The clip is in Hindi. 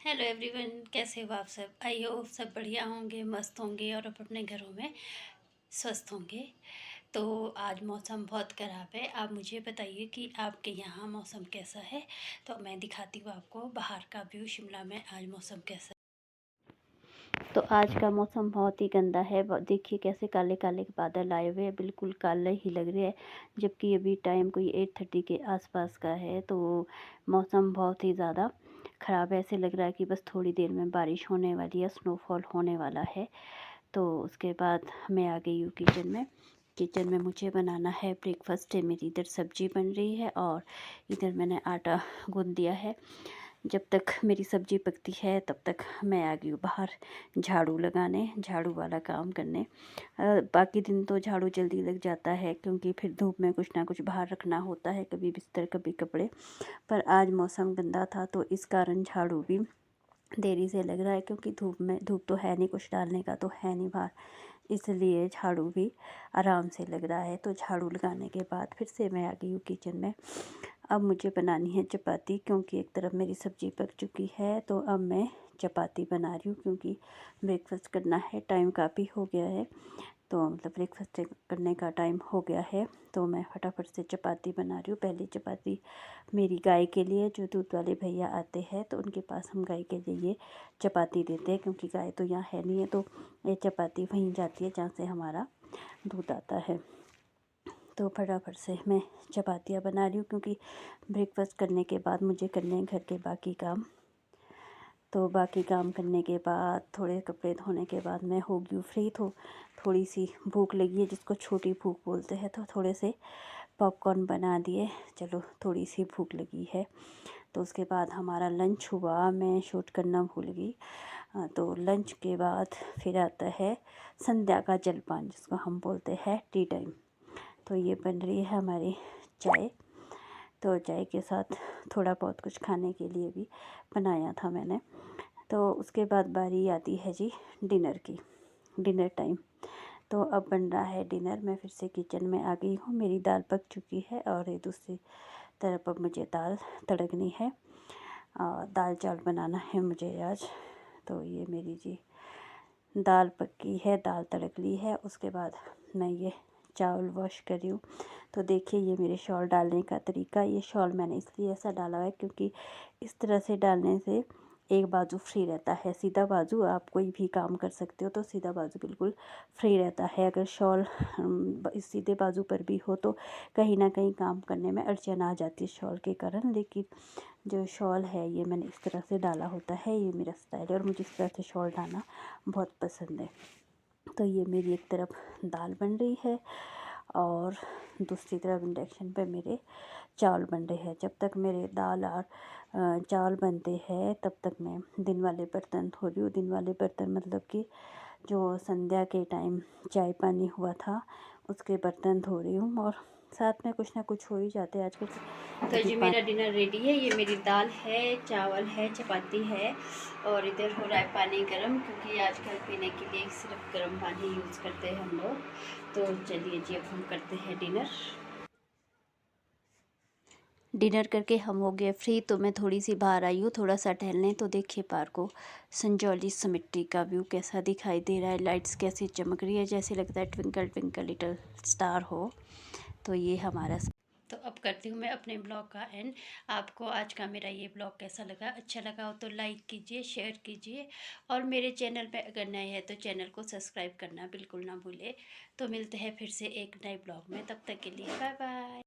हेलो एवरीवन, कैसे हो आप सब। आई होप सब बढ़िया होंगे, मस्त होंगे और अपने घरों में स्वस्थ होंगे। तो आज मौसम बहुत ख़राब है। आप मुझे बताइए कि आपके यहाँ मौसम कैसा है। तो मैं दिखाती हूँ आपको बाहर का व्यू। शिमला में आज मौसम कैसा है। तो आज का मौसम बहुत ही गंदा है। देखिए कैसे काले काले बादल आए हुए हैं, बिल्कुल काले ही लग रहे हैं। जबकि अभी टाइम कोई 8:30 के आसपास का है। तो मौसम बहुत ही ज़्यादा ख़राब है। ऐसे लग रहा है कि बस थोड़ी देर में बारिश होने वाली है, स्नोफॉल होने वाला है। तो उसके बाद मैं आ गई हूँ किचन में। किचन में मुझे बनाना है ब्रेकफास्ट है। मेरी इधर सब्जी बन रही है और इधर मैंने आटा गूँध दिया है। जब तक मेरी सब्जी पकती है तब तक मैं आ गई हूँ बाहर झाड़ू लगाने, झाड़ू वाला काम करने। बाकी दिन तो झाड़ू जल्दी लग जाता है क्योंकि फिर धूप में कुछ ना कुछ बाहर रखना होता है, कभी बिस्तर कभी कपड़े। पर आज मौसम गंदा था तो इस कारण झाड़ू भी देरी से लग रहा है, क्योंकि धूप तो है नहीं, कुछ डालने का तो है नहीं बाहर, इसलिए झाड़ू भी आराम से लग रहा है। तो झाड़ू लगाने के बाद फिर से मैं आ गई हूँ किचन में। अब मुझे बनानी है चपाती, क्योंकि एक तरफ मेरी सब्ज़ी पक चुकी है। तो अब मैं चपाती बना रही हूँ क्योंकि ब्रेकफास्ट करना है, टाइम काफ़ी हो गया है। तो मतलब ब्रेकफास्ट करने का टाइम हो गया है। तो मैं फटाफट से चपाती बना रही हूँ। पहली चपाती मेरी गाय के लिए, जो दूध वाले भैया आते हैं तो उनके पास हम गाय के लिए ये चपाती देते हैं, क्योंकि गाय तो यहाँ है नहीं है। तो ये चपाती वहीं जाती है जहाँ से हमारा दूध आता है। तो फटाफट से मैं चपातियाँ बना रही हूँ, क्योंकि ब्रेकफास्ट करने के बाद मुझे करने हैं घर के बाकी काम। तो बाकी काम करने के बाद थोड़े कपड़े धोने के बाद मैं हो गई फ्री। तो थोड़ी सी भूख लगी है, जिसको छोटी भूख बोलते हैं। तो थोड़े से पॉपकॉर्न बना दिए, चलो थोड़ी सी भूख लगी है। तो उसके बाद हमारा लंच हुआ, मैं शूट करना भूल गई। तो लंच के बाद फिर आता है संध्या का जलपान, जिसको हम बोलते हैं टी टाइम। तो ये बन रही है हमारी चाय। तो चाय के साथ थोड़ा बहुत कुछ खाने के लिए भी बनाया था मैंने। तो उसके बाद बारी आती है जी डिनर की, डिनर टाइम। तो अब बन रहा है डिनर। मैं फिर से किचन में आ गई हूँ। मेरी दाल पक चुकी है और ये दूसरी तरफ अब मुझे दाल तड़कनी है और दाल चावल बनाना है मुझे आज। तो ये मेरी जी दाल पकी है, दाल तड़क ली है। उसके बाद मैं ये चावल वॉश कर रही हूँ। तो देखिए ये मेरे शॉल डालने का तरीका। ये शॉल मैंने इसलिए ऐसा डाला है क्योंकि इस तरह से डालने से एक बाजू फ्री रहता है। सीधा बाजू आप कोई भी काम कर सकते हो, तो सीधा बाजू बिल्कुल फ्री रहता है। अगर शॉल इस सीधे बाजू पर भी हो तो कहीं ना कहीं काम करने में अड़चन आ जाती है शॉल के कारण। लेकिन जो शॉल है ये मैंने इस तरह से डाला होता है, ये मेरा स्टाइल है और मुझे इस तरह से शॉल डालना बहुत पसंद है। तो ये मेरी एक तरफ दाल बन रही है और दूसरी तरफ इंडक्शन पे मेरे चावल बन रहे हैं। जब तक मेरे दाल और चावल बनते हैं तब तक मैं दिन वाले बर्तन धो रही हूँ। दिन वाले बर्तन मतलब कि जो संध्या के टाइम चाय पानी हुआ था उसके बर्तन धो रही हूँ, और साथ में कुछ ना कुछ हो ही जाते हैं आजकल। तो जी मेरा डिनर रेडी है। ये मेरी दाल है, चावल है, चपाती है और इधर हो रहा है पानी गर्म, क्योंकि आजकल पीने के लिए सिर्फ गर्म पानी यूज़ करते हैं हम लोग। तो चलिए जी अब हम करते हैं डिनर। डिनर करके हम हो गए फ्री। तो मैं थोड़ी सी बाहर आई हूँ थोड़ा सा टहलने। तो देखिए पार्क को संजौली समिट्टी का व्यू कैसा दिखाई दे रहा है। लाइट्स कैसी चमक रही है, जैसे लगता है ट्विंकल ट्विंकल लिटिल स्टार हो। तो ये हमारा तो अब करती हूँ मैं अपने ब्लॉग का एंड। आपको आज का मेरा ये ब्लॉग कैसा लगा, अच्छा लगा हो तो लाइक कीजिए, शेयर कीजिए और मेरे चैनल पे अगर नए हैं तो चैनल को सब्सक्राइब करना बिल्कुल ना भूले। तो मिलते हैं फिर से एक नए ब्लॉग में, तब तक के लिए बाय बाय।